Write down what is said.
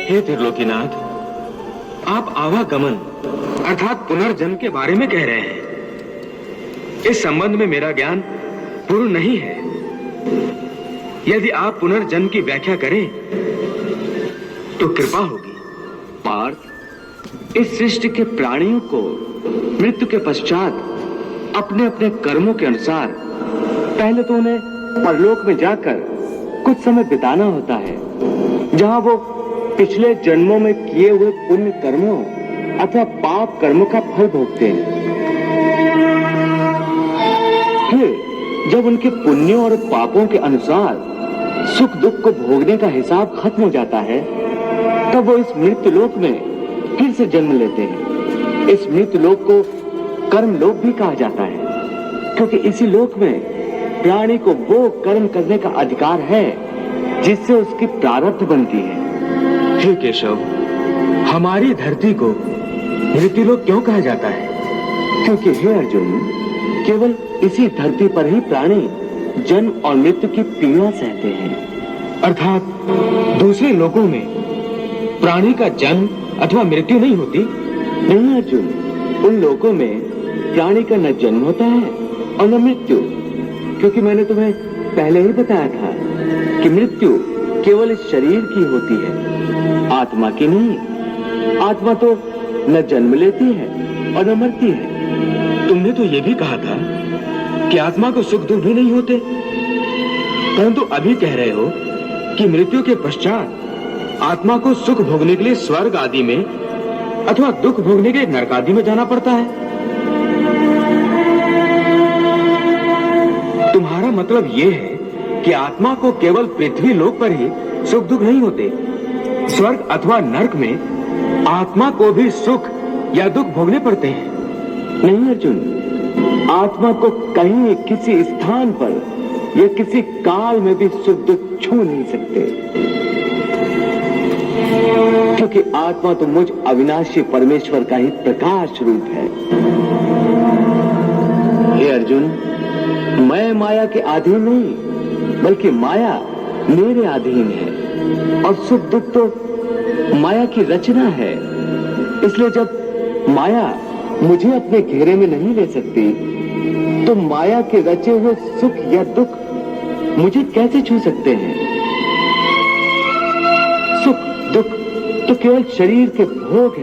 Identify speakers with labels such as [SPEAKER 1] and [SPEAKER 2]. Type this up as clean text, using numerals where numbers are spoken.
[SPEAKER 1] हे त्रिलोकीनाथ, आप आवागमन अर्थात पुनर्जन्म के बारे में कह रहे हैं। इस संबंध में मेरा ज्ञान पूर्ण नहीं है। यदि आप पुनर्जन्म की व्याख्या करें तो कृपा होगी।
[SPEAKER 2] पार्थ, इस सृष्टि के प्राणियों को मृत्यु के पश्चात अपने अपने कर्मों के अनुसार पहले तो उन्हें परलोक में जाकर कुछ समय बिताना होता है, जहां वो पिछले जन्मों में किए हुए पुण्य कर्मों अथवा पाप कर्मों का फल भोगते हैं। फिर जब उनके पुण्यों और पापों के अनुसार सुख दुख को भोगने का हिसाब खत्म हो जाता है, तब वो इस मृत्यु लोक में फिर से जन्म लेते हैं। इस मृत्यु लोक को कर्म लोक भी कहा जाता है, क्योंकि इसी लोक में प्राणी को वो कर्म करने का अधिकार है जिससे उसकी प्रारब्ध बनती है।
[SPEAKER 1] हे केशव, हमारी धरती को मृत्युलोक क्यों कहा जाता है?
[SPEAKER 2] क्योंकि हे अर्जुन, केवल इसी धरती पर ही प्राणी जन्म और मृत्यु की पीड़ा सहते हैं।
[SPEAKER 1] अर्थात दूसरे लोकों में प्राणी का जन्म अथवा मृत्यु नहीं होती?
[SPEAKER 2] नहीं अर्जुन, उन लोकों में प्राणी का न जन्म होता है और न मृत्यु, क्योंकि मैंने तुम्हें पहले ही बताया था कि मृत्यु केवल इस शरीर की होती है, आत्मा की नहीं। आत्मा तो न जन्म लेती है और न मरती है।
[SPEAKER 1] तुमने तो यह भी कहा था कि आत्मा को सुख दुख भी नहीं होते, परंतु अभी कह रहे हो कि मृत्यु के पश्चात आत्मा को सुख भोगने के लिए स्वर्ग आदि में अथवा दुख भोगने के लिए नरक आदि में जाना पड़ता है। तुम्हारा मतलब यह है कि आत्मा को केवल पृथ्वी लोक पर ही सुख दुख नहीं होते, स्वर्ग अथवा नरक में आत्मा को भी सुख या दुख भोगने पड़ते हैं?
[SPEAKER 2] नहीं अर्जुन, आत्मा को कहीं किसी स्थान पर या किसी काल में भी सुख दुख छू नहीं सकते, क्योंकि आत्मा तो मुझ अविनाशी परमेश्वर का ही प्रकाश रूप है। हे अर्जुन, मैं माया के अधीन नहीं, बल्कि माया मेरे अधीन है, और सुख दुख तो माया की रचना है। इसलिए जब माया मुझे अपने घेरे में नहीं ले सकती, तो माया के रचे हुए सुख या दुख मुझे कैसे छू सकते हैं? सुख दुख तो केवल शरीर के भोग है।